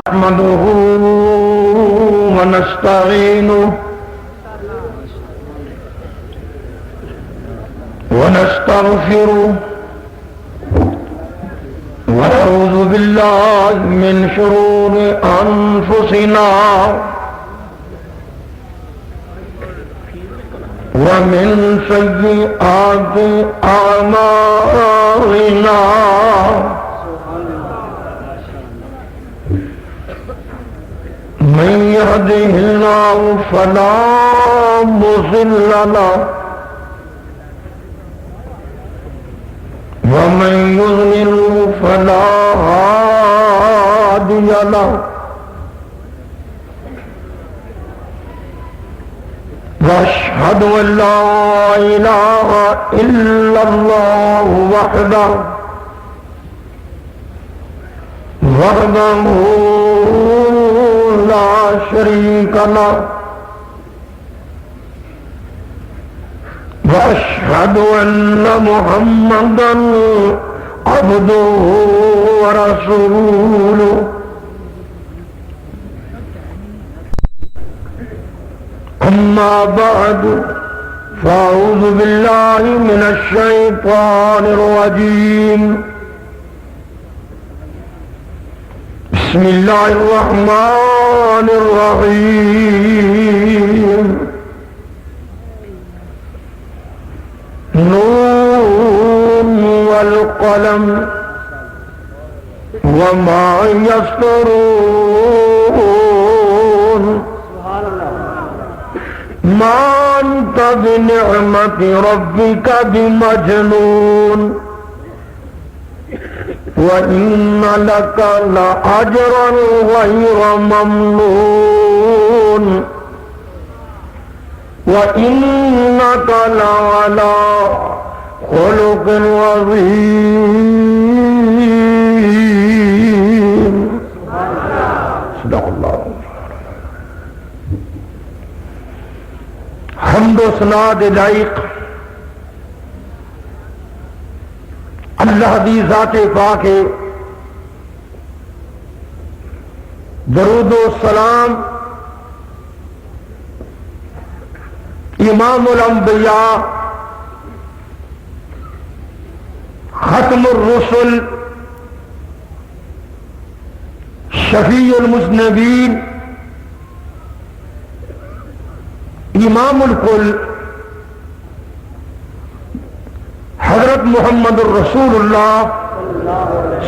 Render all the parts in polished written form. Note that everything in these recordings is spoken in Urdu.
نحمده ونستعينه ونستغفره ونعوذ بالله من شرور أنفسنا ومن سيئات أعمالنا من يهده الله فلا مضل له ومن يضلل فلا هادي له واشهد ان لا اله الا الله وحده لا شريك له واشهد ان محمدا عبده ورسوله اما بعد فاعوذ بالله من الشيطان الرجيم بسم الله الرحمن الرحيم نون والقلم وما يسطرون ما أنت بنعمة ربك بمجنون وإن لك لأجرا غير ممنون وإنك لعلى خلق عظيم صدق اللہ. حمد و ثنا دے لائق اللہ دی ذات پاک ہے. درود و سلام امام الانبیاء ختم الرسل شفیع المذنبین امام الکل حضرت محمد الرسول اللہ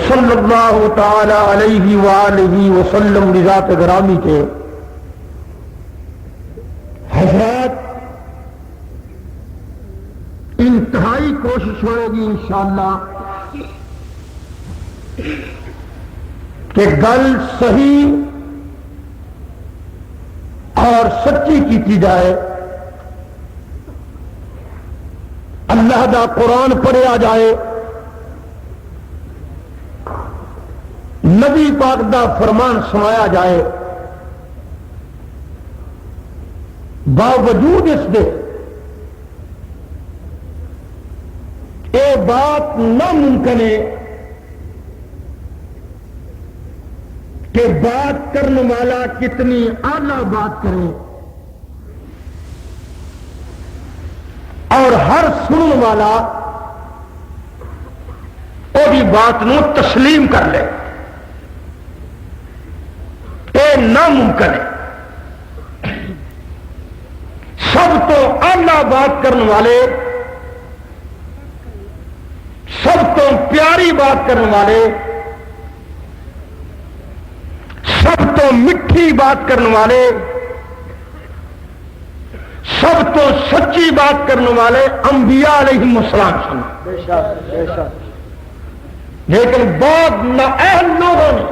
صلی اللہ تعالی علیہ وآلہ وسلم ذات گرامی کے حضرات، انتہائی کوشش ہوئے گی انشاءاللہ کہ گل صحیح اور سچی کی جائے. اللہ دا قرآن پڑھیا جائے، نبی پاک دا فرمان سنایا جائے. باوجود اس دے اے بات ناممکن ہے کہ بات کرنے والا کتنی اعلیٰ بات کرے اور ہر سننے والا وہ بھی بات نو تسلیم کر لے. یہ ناممکن ہے. سب تو اعلیٰ بات کرنے والے، سب تو پیاری بات کرنے والے، سب تو میٹھی بات کرنے والے، سب تو سچی بات کرنے والے انبیاء علیہم السلام سن. لیکن بعض نااہل لوگوں نے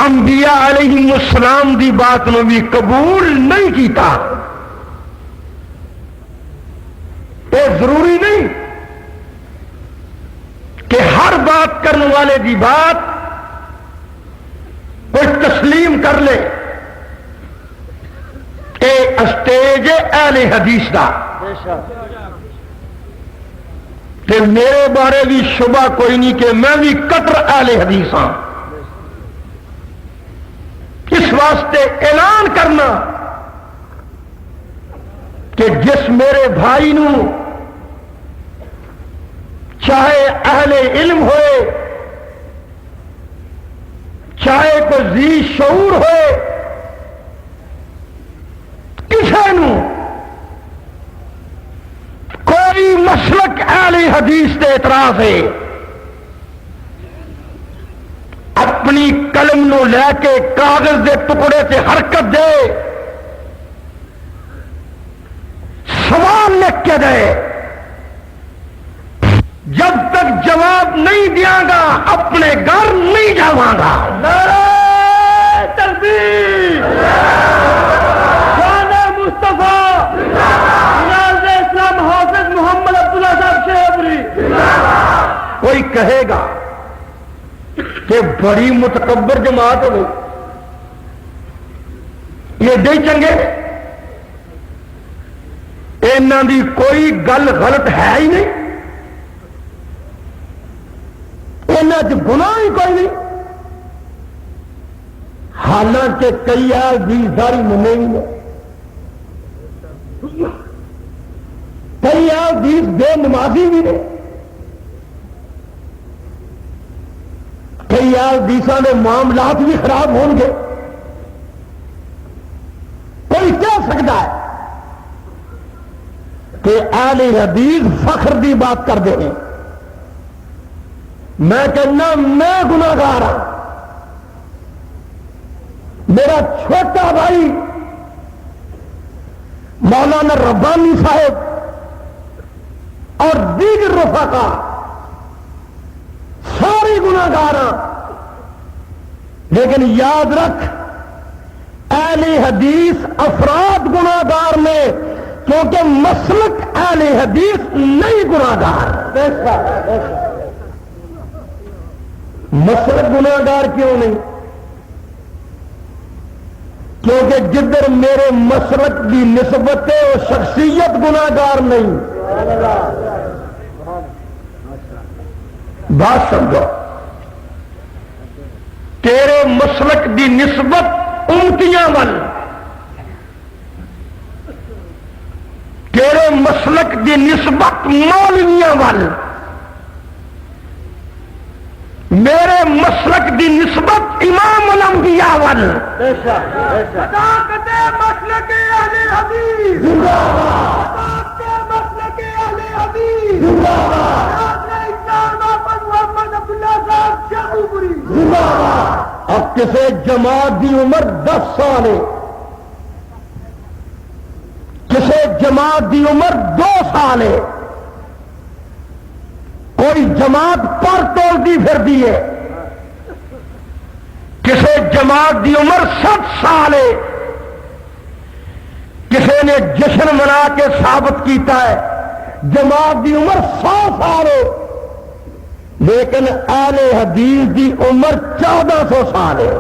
انبیاء علیہم السلام دی بات نو بھی قبول نہیں کیتا. یہ ضروری نہیں کہ ہر بات کرنے والے دی بات کوئی تسلیم کر لے. اسٹیج اہل حدیث دا تے میرے بارے بھی شبہ کوئی نہیں کہ میں بھی کٹر اہل حدیث ہاں. اس واسطے اعلان کرنا کہ جس میرے بھائی نو چاہے اہل علم ہوئے چاہے کوئی ذی شعور ہوئے کسی نو کوئی مسلک اہل حدیث تے اعتراض ہے اپنی قلم نو لے کے کاغذ دے ٹکڑے تے حرکت دے سوال لکھ کے دے جب تک جواب نہیں دیا گا اپنے گھر نہیں جاواں گا. نعرہ تکبیر جان مصطفیٰ ناز اسلام حافظ محمد عبداللہ صاحب شیخری. کوئی کہے گا کہ بڑی متکبر جماعت ہو یہ دے چنگے انہاں دی کوئی گل غلط ہے ہی نہیں انہاں چ گناہ ہی کوئی نہیں حالانکہ کئی بھی ساری منے بھی نہیں کئی حدیث بے نمازی بھی نے کئی حدیثاں دے معاملات بھی خراب ہون گے. کوئی کہہ سکتا ہے کہ اہل حدیث فخر دی بات کر دے ہیں میں کہنا میں گناہگار ہوں. میرا چھوٹا بھائی مولانا ربانی صاحب اور دیگر رفقا سارے گناہگار ہیں لیکن یاد رکھ اہل حدیث افراد گناہگار نے کیونکہ مسلک اہل حدیث نہیں گناہگار. مسلک گناہگار کیوں نہیں؟ کیونکہ جدھر میرے مسلک کی نسبت ہے وہ شخصیت گناہگار نہیں. بات سمجھو تیرے مسلک کی نسبت امتیاں ول تیرے مسلک کی نسبت مولویاں ول میرے مسلک کی نسبت امام الانبیاء ول. صداقت مسلک اہل حدیث زندہ باد. صداقت مسلک اہل حدیث زندہ باد. محمد عبداللہ صاحب شیخوپوری زندہ باد. اب کسی جماعت کی عمر 10 سال ہے کسی جماعت کی عمر 2 سال ہے کوئی جماعت پر تولتی پھرتی ہے کسی جماعت کی عمر 7 سال ہے کسی نے جشن منا کے ثابت کیتا ہے جماعت کی عمر 100 سال ہے لیکن اہل حدیث کی عمر 1400 سال ہے.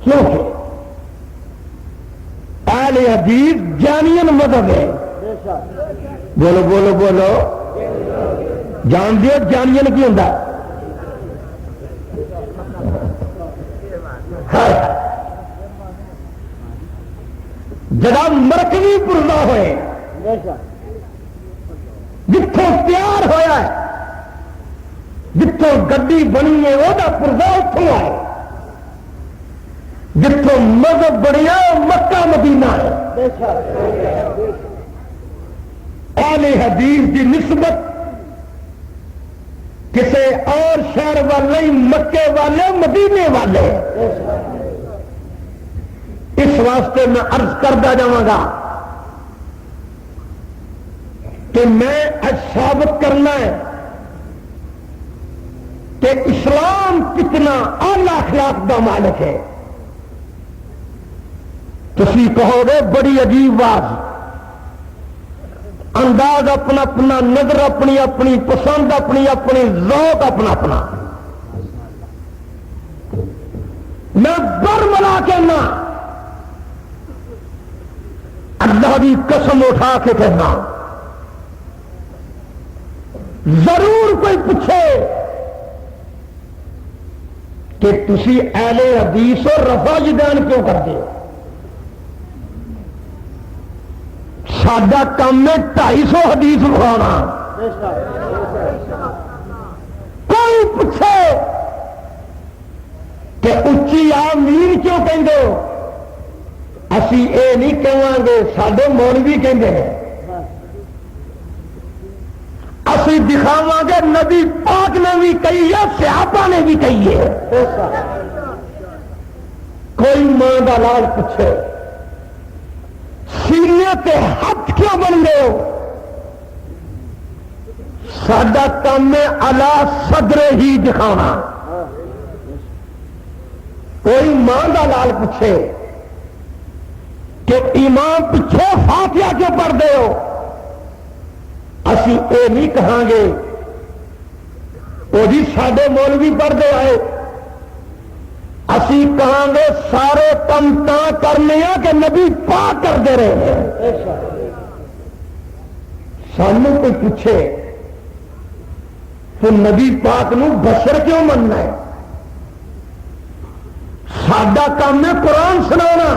کیونکہ اہل حدیث جانین مذہب ہے. بولو بولو بولو جان دیو جانین کی ہوں جگہ مرکزی پردہ ہوئے جتوں پیار ہویا ہے جتوں گڈی بنی ہے وہ پردہ اتوں آئے جتوں مذہب بنیا مکہ مدینہ ہے. اہل حدیث کی نسبت کسی اور شہر والے مکے والے مدینے والے. اس واسطے میں عرض کرتا جاؤں کہ میں ثابت کرنا ہے کہ اسلام کتنا اعلی اخلاق کا مالک ہے. تسی کہو گے بڑی عجیب بات انداز اپنا اپنا نظر اپنی اپنی پسند اپنی اپنی ذوق اپنا اپنا میں بر ملا کے نہ اللہ کی قسم اٹھا کے کہنا، ضرور کوئی پوچھے کہ تسی اہل حدیث اور رفع جدان کیوں کرتے ہو؟ ساڈا کام ہے 250 حدیث لکھانا۔ کوئی پوچھے کہ اچھی آمین کیوں کہیں گے، اسی اے نہیں کہیں گے، ساڈے مولوی کہیں گے، اسی دکھاواں گے نبی پاک نے بھی کہی ہے، صحابہ نے بھی کہی ہے۔ کوئی ماں کا لال پوچھے سینے تے ہاتھ کیوں بن گئے ہو، ساڈا کام ہے اعلی صدر ہی دکھانا۔ کوئی ماں کا لال پوچھے کہ امام پیچھے فاتحہ کیوں پڑھتے ہو، اسی اے نہیں کہاں گے وہ جی ساڈے مولوی پڑھتے آئے، اسی کہاں گے سارے کم تا کرنے ہیں کہ نبی پاک کرتے رہے ہیں۔ سانو کوئی پوچھے تو نبی پاک نو بشر کیوں مننا ہے، ساڈا کام ہے قرآن سنانا۔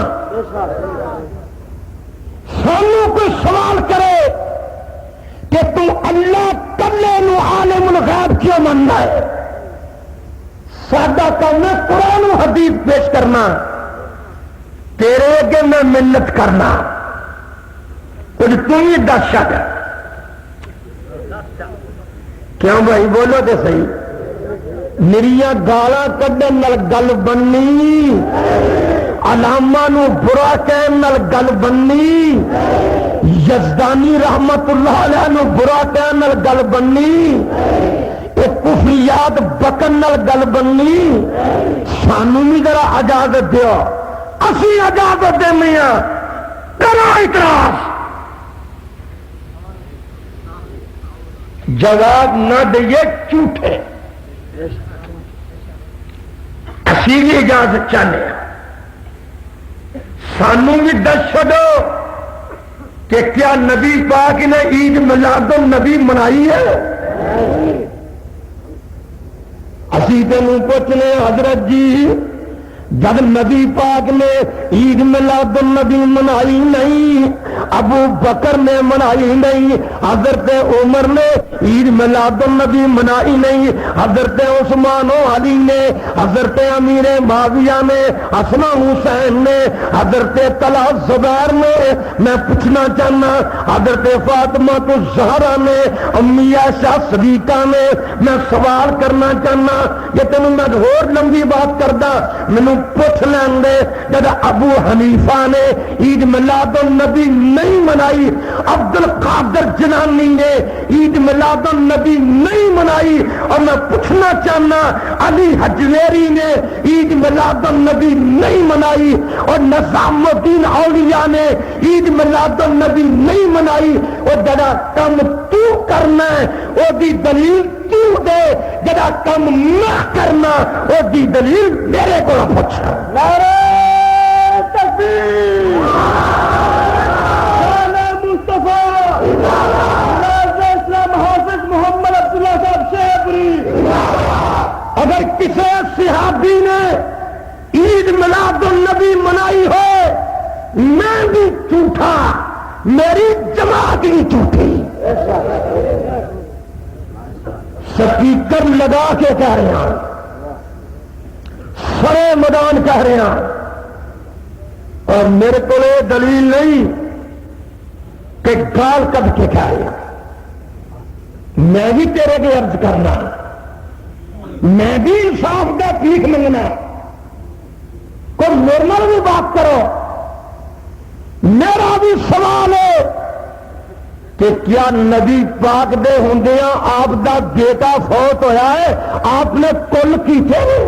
سانو کوئی سوال کرے کہ تو اللہ کلے نو عالم الغیب کیوں مننا ہے، ساڈا کام ہے قرآن و حدیث پیش کرنا، تیرے اگے میں منت کرنا، کچھ تم ہی دس شک۔ کیوں بھائی بولو تو صحیح، میریا گالاں کڈن نال گل بننی، علامہ نو برا کہن نال گل بننی، یزدانی رحمت اللہ علیہ نو برا کہن نال گل بننی، کفریات بکن نال گل بننی، سانو بھی ذرا اجازت دیو، اسی اجازت دینے ہاں، کرو اعتراض۔ جواب نہ دئیے جھوٹے، اسی بھی اجازت چاہتے ہیں، سانو بھی دس چھڈو کہ کیا نبی پاک نے عید میلاد النبی منائی ہے؟ اسی تینوں پوچھنے حضرت جی، جب نبی پاک نے عید میلاد النبی منائی نہیں، ابو بکر نے منائی نہیں، حضرت عمر نے عید میلاد النبی منائی نہیں، حضرت عثمان و علی نے، حضرت امیر معاویہ نے، حسن حسین نے، حضرت طلحہ زبیر نے، میں پوچھنا چاہنا حضرت فاطمہ الزہرا نے، امی عائشہ صدیقہ نے، میں سوال کرنا چاہنا، یہ تینوں میں اور لمبی بات کردا، مینوں پوچھ لین دے، جب ابو حنیفہ نے عید میلاد النبی نہیں منائی، عبد القادر جنانی نے عید میلاد النبی نہیں منائی، اور میں پوچھنا چاہنا علی حجویری نے عید میلاد النبی نہیں منائی، اور نظام الدین اولیاء نے عید میلاد النبی نہیں منائی، اور جڑا کم تو کرنا ہے وہ دی دلیل تو دے، جڑا کم نہ کرنا وہ دی دلیل میرے کو پوچھ۔ نعرہ تکبیر، مصطفیٰ اسلام حافظ محمد عبداللہ صاحب شیخری۔ اگر کسی صحابی نے عید میلاد النبی منائی ہو، میں بھی جھوٹا، میری جماعت بھی جھوٹی۔ سپیکر لگا کے کہہ رہے ہیں، سرے میدان کہہ رہے ہیں، اور میرے کو دلیل نہیں کہ گال کب کے کہہ رہے ہیں۔ میں بھی تیرے کے عرض کرنا، میں بھی انصاف کا بھیک منگنا، کوئی نارمل بھی بات کرو۔ میرا بھی سوال ہے کہ کیا نبی پاک دے ہوندیاں آپ دا بیٹا فوت ہویا ہے، آپ نے کل کیتے ہیں؟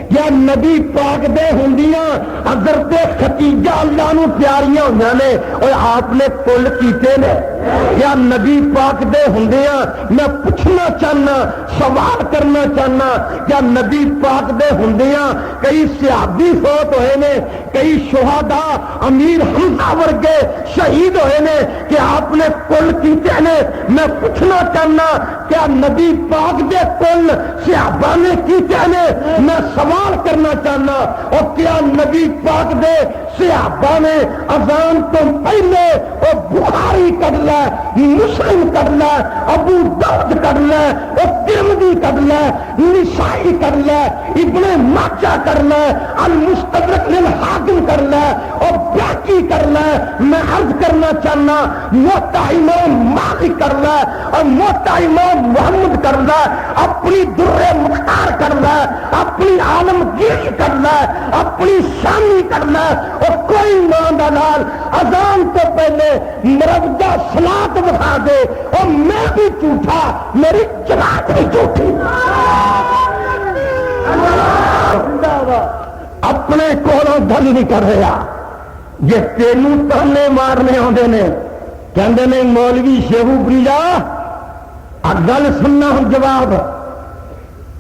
کیا نبی پاک دے ہوندیاں حضرت ختیجہ اللہ نو پیاریاں ہوئیاں نے اور آپ نے کل کیتے نے؟ کیا نبی پاک دے ہوندیاں میں پوچھنا چاہنا سوال کرنا چاہنا کیا نبی پاک دے ہوندیاں کئی صحابی فوت ہوئے نے کئی شہداء امیر حمزہ ورگے شہید ہوئے نے کہ آپ نے کل کیتے نے میں پوچھنا چاہنا کیا نبی پاک دے کل صحابہ نے کیتے نے میں سوال کرنا چاہنا اور کیا نبی پاک دے صحابہ نے اذان تو پہلے وہ بخاری کر لے مسلم کر لے ابو داؤد کر لے وہ ترمذی کر لے نسائی کر لے ابن ماجہ کر لے المستدرک للحاکم کر لے اور باقی کر لے میں عرض کرنا چاہنا موتا امام مالک کر لے اور موتا امام محمد کر لے اپنی در مختار کر لے اپنی عالمگیری کر لے اپنی شامی کر لے اور کوئی مان دلال اذان تو پہلے مروجہ صلاۃ بتا دے اور میں بھی جھوٹا میری جماعت بھی جھوٹی اپنے کولوں گل نہیں کر رہا جی تینوں تانے مارنے آتے نے کہندے نے مولوی شیخو پریجا گل سننا ہوں جواب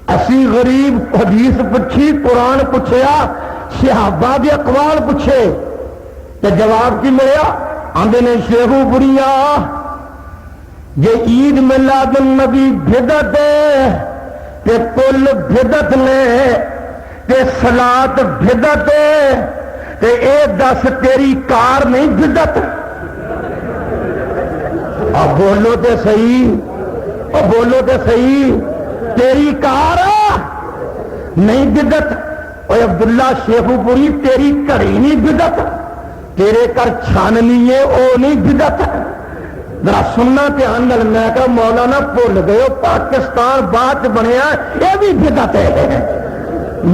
اسی غریب حدیث پوچھی قرآن پوچھیا صحابہ دے اقوال پوچھے تے جواب کی ملیا آندے نے شیخو پریا جے عید میلاد النبی بدعت ہے تے کل بدعت نے تے صلاۃ بدعت ہے تے اے دس تیری کار نہیں بدعت اب بولو تے صحیح اب بولو تے صحیح تیری کار نہیں بدعت اوے عبداللہ شیخو پوری تیری گھڑی نہیں بدعت تیرے کر چھاننی ہے او نہیں بدعت ذرا سننا دھیان نال میں کہا مولانا بھول گئے پاکستان بعد بنیا یہ بھی بدعت ہے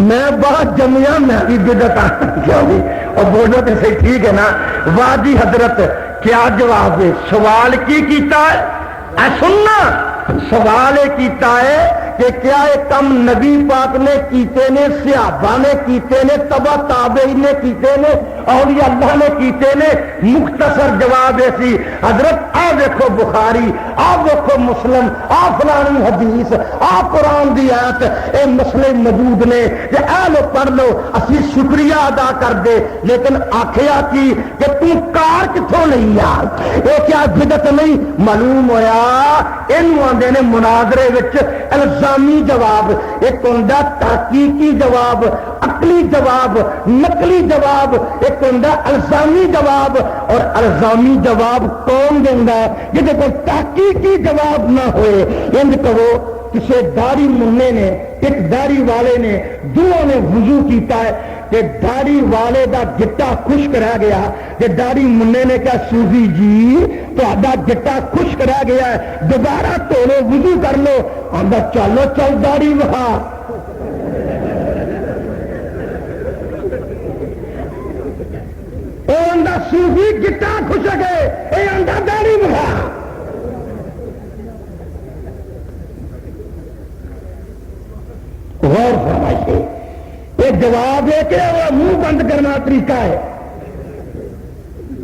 میں بہت جمیا میں بھی بدعت کیا بھی اور بولو تو صحیح ٹھیک ہے نا واہ جی حضرت کیا جواب ہے سوال کی کیتا ہے اے سننا سوال یہ کیتا ہے کہ کیا یہ کم نبی پاک نے کیتے نے صحابہ نے کیتے نے تبع تابعین نے کیتے نے اولیاء اللہ نے کیتے نے مختصر جواب ایسی حضرت آ دیکھو بخاری آ دیکھو مسلم آ فلانی حدیث آ قرآن دی آیت اے مسئلے موجود نے کہ اے لو پڑھ لو اسی شکریہ ادا کر دے لیکن آخیا کی کہ تم کار کتوں نہیں یار یہ کیا بدعت نہیں معلوم ہویا اینو آندے نے مناظرے وچ الزامی جواب ایک ہوندا تحقیقی جواب عقلی جواب نقلی جواب ایک ہوندا الزامی جواب اور الزامی جواب کون دیندا ہے جے کوئی تحقیقی جواب نہ ہوئے انج کہو کسی داڑھی مننے نے ایک داڑھی والے نے دووں نے وضو کیتا ہے کہ داڑھی والے دا گٹا خشک رہ گیا کہ داڑھی مننے نے کہا سوزی جی تو گٹا خشک رہ گیا ہے دوبارہ دھو لو وضو کر لو آندا چلو چل داڑھی وہا آندا سوزی گٹا خشک ہے اے آندا داڑھی وہا غور فرمائیے یہ جواب ہے کہ وہ منہ بند کرنا طریقہ ہے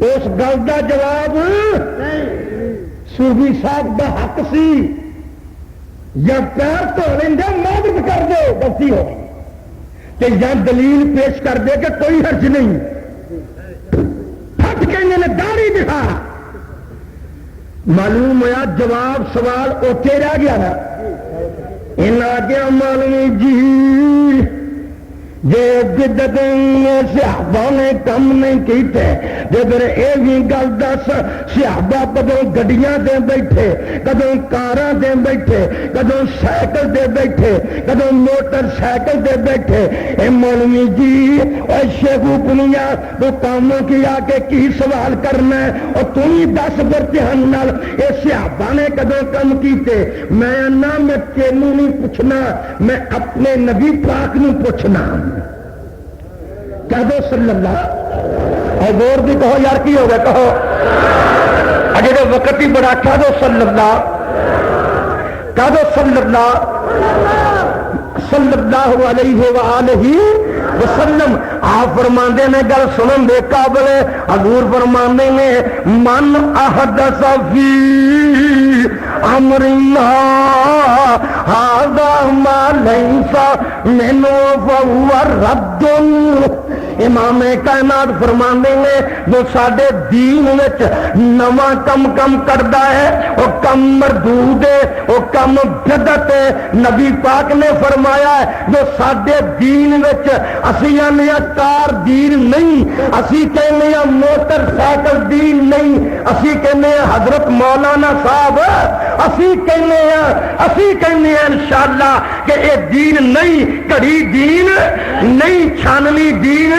اس گل کا جواب صوفی صاحب کا حق سی یا پیر دھو لیں معذرت کر دے غلطی ہو گئی کہ یا دلیل پیش کر دے کہ کوئی حرج نہیں پھٹ کے نے داڑھی دکھا معلوم ہوا جواب سوال اوتے رہ گیا نا ان آگیا معلوم جی جے بدعت صحابہ نے کم نہیں کیتے جے پھر اے بھی گل دس صحابہ کدوں گڈیاں دے بیٹھے کدوں کاراں دے بیٹھے کدوں سائیکل دے بیٹھے کدوں موٹر سائیکل دے بیٹھے اے مولوی جی اے شیخو پنیا تو کاموں کی آ کے کی سوال کرنا ہے اور تو ہی دس برتہن نال اے صحابہ نے کدوں کم کیتے میں نہ میں تینوں نہیں پوچھنا میں اپنے نبی پاک نوں پوچھنا کہہ دو صلی اللہ اور غور بھی کہو یار کی ہو گیا کہو اجے تو وقت ہی بڑا کہہ دو صلی اللہ کہہ دو صلی اللہ صلی اللہ علیہ وآلہ وسلم آپ فرماندے نے گل سنن دے قابل ہے حضور فرماندے نے من احدث فی امرنا ھذا ما لیس منہ فہو رد امام کائنات فرماندے نے جو ساڈے دین وچ نواں کم کردا ہے وہ کم مردود ہے وہ کم بدعت ہے نبی پاک نے فرمایا ہے جو ساڈے دین وچ اسی آنے کار دین نہیں اسی کہنے موٹر سائیکل دین نہیں اسی کہنے حضرت مولانا صاحب اسی کہنے انشاءاللہ کہ اے دین نہیں کڑی دین نہیں چھانوی دین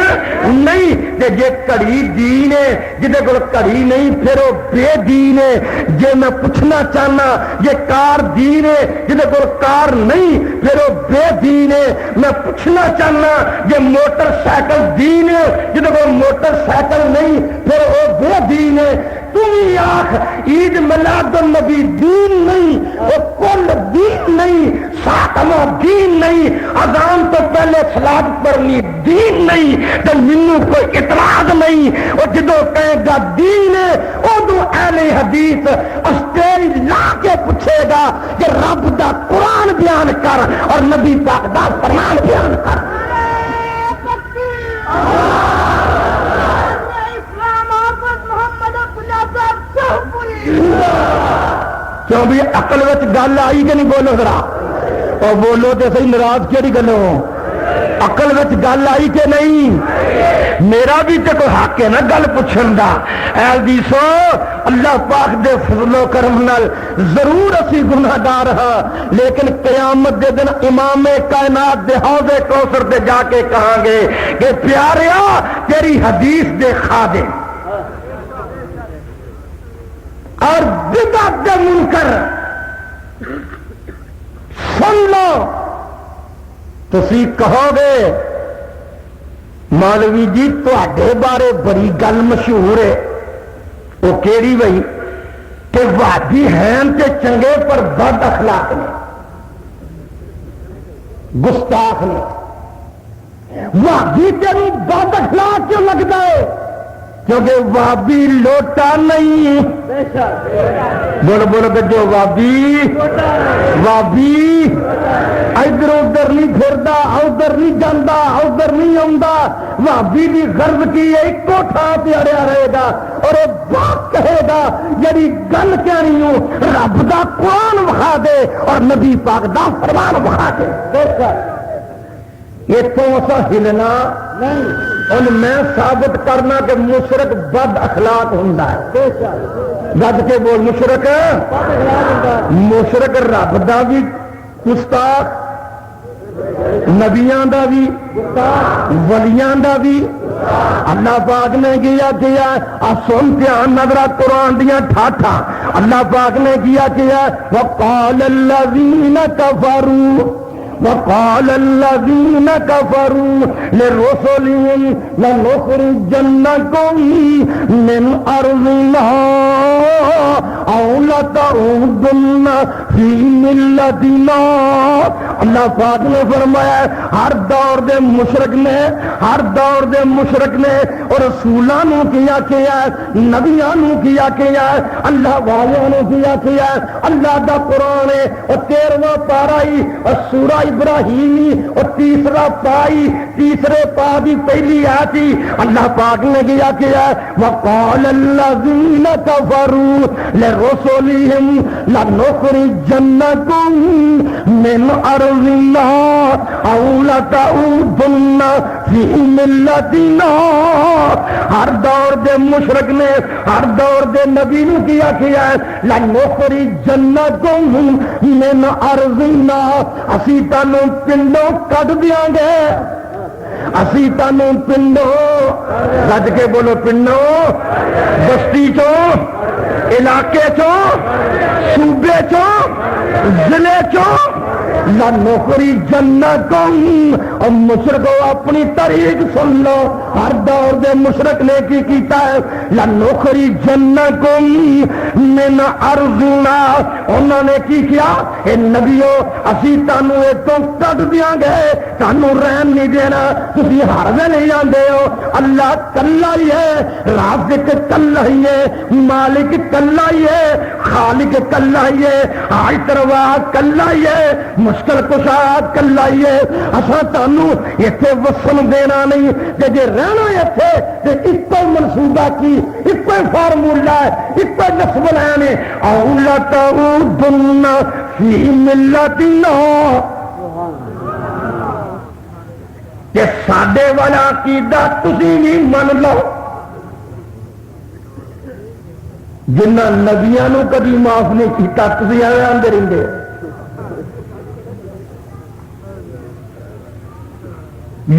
نہیں تے جے کڑی دین ہے جدے کو کڑی نہیں پھر وہ بے دین ہے جے میں پوچھنا چاہنا یہ کار دین ہے جدے کو کار نہیں پھر وہ بے دین ہے میں پوچھنا چاہنا یہ موٹر سائیکل دین ہے جدے کو موٹر سائیکل نہیں پھر وہ بے دین ہے تم ہی آخ عید میلاد النبی دین نہیں وہ کل دین نہیں ساتواں دین نہیں اذان تو پہلے صلاۃ پڑھنی دین نہیں تو منو کوئی اعتراض نہیں وہ جدو کہے گا دین ہے ادو اہل حدیث اسٹیج لا کے پوچھے گا کہ رب دا قرآن بیان کر اور نبی پاک دا فرمان بیان کر کیوں بھی عقل وچ گل آئی کہ نہیں بولو ذرا اور بولو تو صحیح ناراض کیڑی گلوں عقل وچ گل آئی کہ نہیں میرا بھی تے کوئی حق ہے نا گل پوچھن دا اے حدیثو اللہ پاک دے فضل و کرم نال ضرور اسی گناہگار ہاں لیکن قیامت دے دن امام کائنات دے حوض کوثر تے جا کے کہاں گے کہ پیاریا تیری حدیث دے خادم اور بدعت دے منکر سن لو تسی کہو گے مولوی جی تواڈے بارے بڑی گل مشہور ہے وہ کیڑی بھئی کہ وہابی ہیں تے چنگے پر بد اخلاق نے گستاخ نے وہابی تیری بد اخلاق کیوں لگتا ہے کیونکہ وابی لوٹا نہیں بولو بولو کہ جو وابی ادھر ادھر نہیں پھردا ادھر نہیں جانا ادھر نہیں آتا وابی بھی غرض کی ایک تھان پہ اڑیا رہے گا اور وہ بات کہے گا جی گل کیا نہیں ہوں رب دا قرآن وکھا دے اور نبی پاک دا فرمان وکھا دے یہ تو ایسا ہلنا نہیں اور میں ثابت کرنا کہ مشرک بد اخلاق ہوں گج کے بول مشرک رب دا بھی گستاخ نبیاں دا بھی ولیاں دا بھی اللہ پاک نے کیا سن دھیان نظر قرآن دیا ٹھاٹھا اللہ پاک نے کیا وقال الذین کفروا وقال الذين كفروا لرسلهم لنخرجنكم من أرضنا أو لتعودن في ملتنا اللہ پاک نے فرمایا ہر دور دے مشرک نے اور رسولانوں کیا نبیانوں کیا اللہ والوں کیا اللہ دا قرآن ہے اور 13واں پارا ہی اور سورہ ابراہیمی اور تیسرا پائی تیسرے پا بھی پہلی آتی اللہ پاک نے کیا وقال الذین کفروا لرسلهم لنخرجنکم من ارضنا او لتعودن فی ملتنا ہر دور دے مشرک نے ہر دور دے نبی نو کیا لنخرجنکم من ارضنا اسی تانوں پنڈوں کٹ دیاں گے اسی تانوں پنڈوں رج کے بولو پنڈوں بستی چوں علاقے چوں صوبے چوں ضلع چوں لنخری جنکم. اور مشرکو اپنی تاریخ سن لو، ہر دور دے مشرک نے کی کیتا ہے. لنخری جنکم من ارضنا، انہوں نے کی کیا؟ اے نبیو اسی تانوں اتوں کڈ دیاں گے، تانوں رہن نہیں دینا. تسی ہر ویلے آندے ہو اللہ کلا ہی ہے، رازق کلا ہی ہے، مالک کلا ہی ہے، خالق کلا ہی ہے، حاجت روا کلا ہی ہے، مشکل کشا کلا ہی ہے. اساں تانوں ایتھے وسن دینا نہیں، تے جے رہنا ایتھے تے اکو منصوبہ کی، اکو فارمولا ہے، اکو نسب لینے. اولا تعودن فی ملتنا، کہ ساڈے والا عقیدہ تسی بھی من لو. جنہ نبیاں نو کبھی معاف نہیں کیتا تسی ایویں آندے رہندے.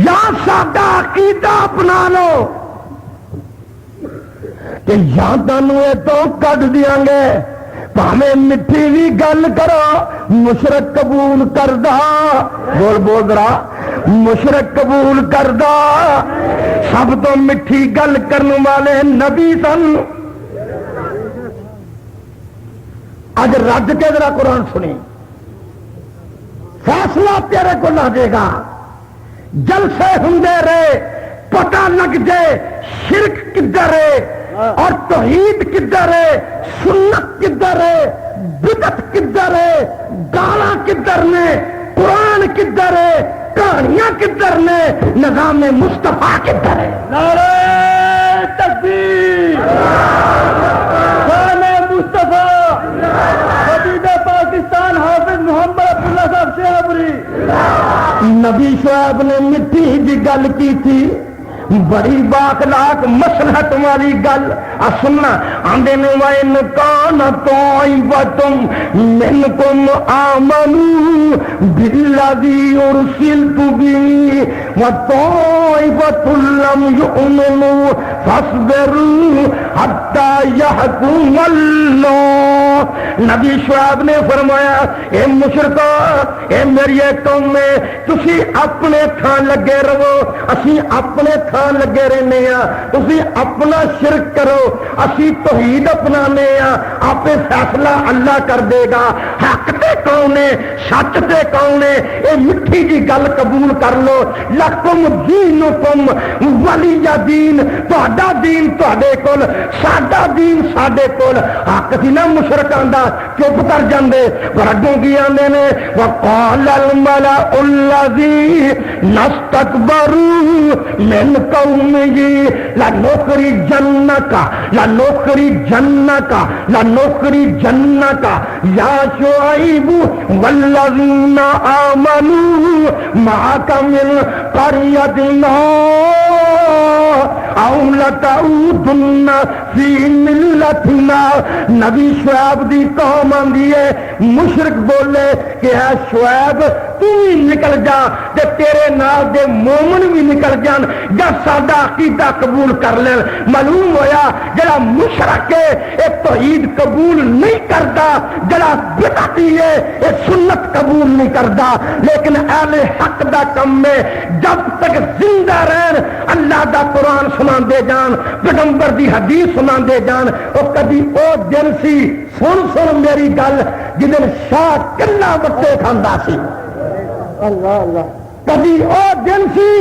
یا ساڈا عقیدہ اپنا لو کہ یا تانوں اے تو کڈ دیاں گے. بھاویں مٹھی بھی گل کرو مشرک قبول کردا. بول بول ذرا، مشرک قبول کردا. سب تو مٹھی گل کرنے والے نبی سن. اج رج کے ذرا قرآن سنی، فیصلہ تیرے کو نہ دے گا. جلسے ہوندے رہے، پتہ لگ جائے شرک کدھر ہے اور توحید کدھر ہے، سنت کدھر ہے، بدعت کدھر ہے، گالاں کدھر نے، قرآن کدھر ہے، کہانیاں کدھر نے، نظام مصطفیٰ کدھر ہے. نعرہ تکبیر، شان مصطفیٰ، حبیب پاکستان حافظ محمد عبداللہ صاحب شیخپوری. نبی شعیب نے مٹی کی گل کی تھی، بڑی باخلاق مصلحت والی گل. سننا آندے نے وَإِنْ كَانَ طَائِفَةٌ مِّنْكُمْ آمَنُوا بِالَّذِي أُرْسِلْتُ بِهِ وَطَائِفَةٌ لَّمْ يُؤْمِنُوا فَاصْبِرُوا حَتَّى يَحْكُمَ اللَّهُ. نبی شعیب نے فرمایا اے مشرکو، اے میری قوم میں تسی اپنے تھان لگے رہو، اسی اپنے تھان لگے رہنے ہاں. تسی اپنا شرک کرو، اسی توحید اپنانے ہاں. آپ فیصلہ اللہ کر دے گا. حق تے کون ہے، سچ تے کون ہے، اے مٹھی جی گل قبول کر لو. لکم دینکم ولی دین، تہاڈا دین تہاڈے کول، ساڈا دین ساڈے کول. حق سی نا مشرکاں دا، چپ کر جاندے. پر اگوں کی آندے نے وقال الملأ الذین استکبروا من قومه لنخرجنک لنخرجنک یا شعیب والذین آمنوا معك من قریتنا او لتعودن فی ملتنا. نبی شعیب دی قوم آندی ہے، مشرک بولے کہ اے شعیب تو بھی نکل جا تے تیرے نال دے مومن بھی نکل جان، جب ساڈا عقیدہ قبول کر لین. معلوم ہویا جڑا مشرک ہے اے توحید قبول نہیں کردا، جڑا بدعتی ہے اے سنت قبول نہیں کردا. لیکن اہل حق دا کم ہے جب تک زندہ رہن اللہ دا قرآن سنا دے جان، پیغمبر دی حدیث سنا دے جان. او کبھی او دن سی، سن میری گل، جدن شاہ کلا وٹے کھاندا سی. اللہ اللہ. کبھی او دن سی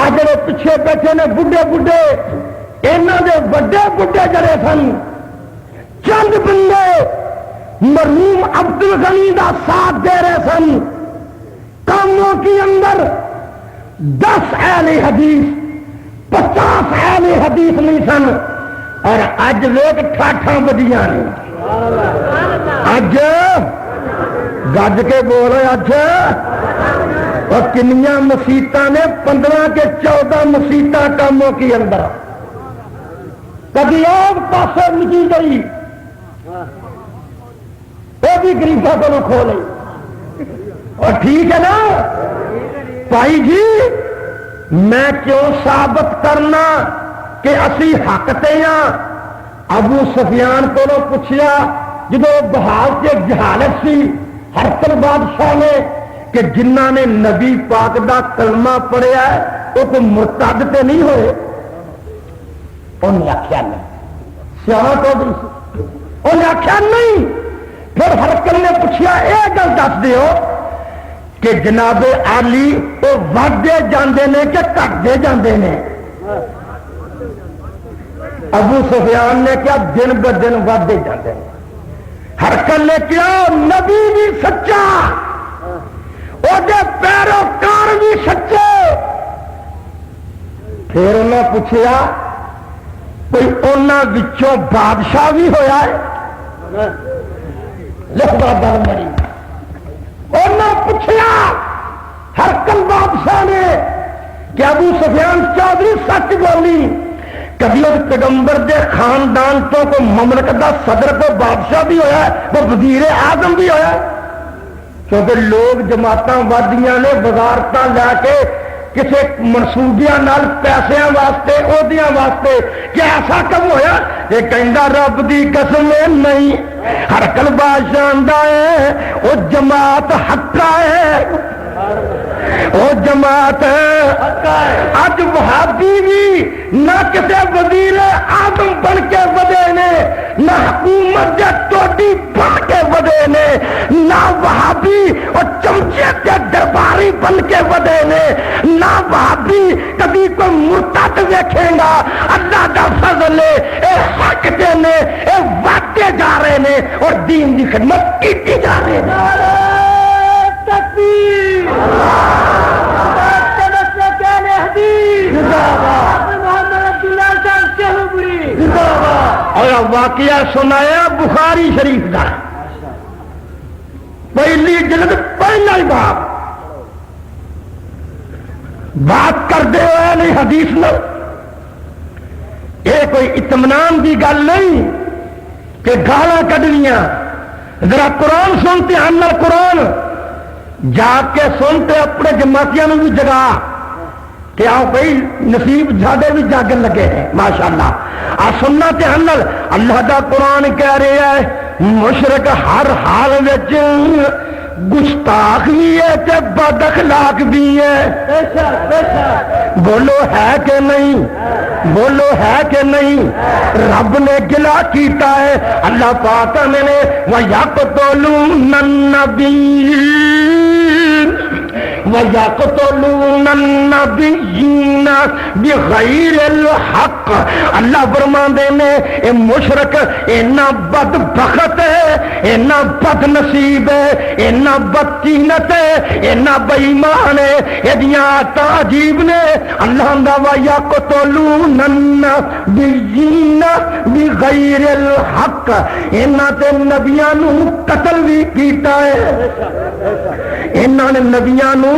آ جڑے پیچھے بیٹھے نے بڈھے بڈھے، انہاں دے وڈے بڈھے جڑے سن، چند بندے مرحوم عبد الغنی دا ساتھ دے رہے سن. کاموں کے اندر 10 اہل حدیث 50 اہل حدیث نہیں سن. اور اج لوگ ٹھاٹھاں بدیاں نے. اج گج کے بول رہے اج اور کنیاں مسیتاں نے 15 کے 14 مسیتاں کاموں کے اندر. کبھی اور پاسے مچی گئی وہ بھی گریفا کو کھو لی. اور ٹھیک ہے نا بھائی جی، میں کیوں ثابت کرنا کہ اسی حق تے ہاں. ابو سفیان کو پوچھیا جدو بحال سے جہالت سی ہرقل بادشاہ نے کہ جنہ نے نبی پاک دا کلمہ پڑھیا ہے وہ کوئی مرتد تے نہیں ہوئے، انہیں آخیا نہیں، سیاح تو انہیں آخیا نہیں۔ پھر ہرقل نے پوچھا یہ گل دس دیو کہ جناب عالی وہ ودتے جاندے نے کہ گھٹتے جاندے نے؟ ابو سفیان نے کیا دن ب دن ودتے جاندے نے۔ ہرقل نے کیا نبی بھی سچا، وہ پیروکار بھی سچے۔ پھر انہیں پوچھا کوئی انہوں وچوں بادشاہ بھی ہویا ہے؟ لکھوا دار مری انہیں پوچھا ہرقل بادشاہ نے کہ ابو سفیان چودھری سچ بولی، کبھی اس پیغمبر دے خاندان تو کوئی مملکت دا صدر کو بادشاہ بھی ہویا ہے، وہ وزیر اعظم بھی ہویا ہے؟ کیونکہ لوگ جماعتاں ودیاں نے وزارتاں لے کے کسی منصوبیاں نال پیسیاں واسطے عہدیاں واسطے کیا ایسا کم ہویا؟ یہ کہندا رب دی قسم نہیں، ہرقل بادشاہ آندا ہے وہ جماعت حقا ہے، وہ جماعت اج وہابی بھی نہ کسی وزیر اعظم بن کے ودے نے، نہ حکومت کے ٹوٹی بن کے ودے نے، نہ وہابی اور چمچے کے درباری بن کے ودے نے، نہ وہابی کبھی کوئی مرتد دیکھے گا۔ اللہ کا فضل ہے اے حق دے نے اے وعدے جا رہے نے اور دین کی خدمت کی جا رہے ہیں۔ تکبیر اور واقعہ سنایا بخاری شریف کا، پہلی جلد پہلا ہی بات کرتے ہوئے نہیں حدیث میں، یہ کوئی اطمینان کی گل نہیں کہ گالاں کڈنیاں۔ ذرا قرآن سنتے ہم قرآن جا کے سنتے اپنے جماعتیاں بھی جگا کہ آؤ بھائی نصیب جاگے بھی جاگن لگے ہیں ماشاءاللہ۔ آ سننا تے ہنل اللہ دا قرآن کہہ رہا ہے مشرک ہر حال وچ گستاخ بھی ہے تے بد اخلاق بھی ہے۔ بولو ہے کہ نہیں؟ بولو ہے کہ نہیں؟ رب نے گلا کیتا ہے، اللہ پاک نے وَيَقْتُلُونَ النَّبِيِّينَ وَيَقْتُلُونَ النَّبِيِّينَ بِغَيْرِ الْحَقِّ۔ اللہ فرماندے نے اے مشرک اینا بدبخت ہے، اینا بد نصیب ہے، اینا بدتینت ہے، اینا بے ایمان ہے، ایدیاں آتا عجیب نے۔ اللہ دا وَيَقْتُلُونَ النَّبِيِّينَ بِغَيْرِ الْحَقِّ، اینا تے نبیاں نو قتل بھی کیتا ہے، اینا نے نبیاں نو۔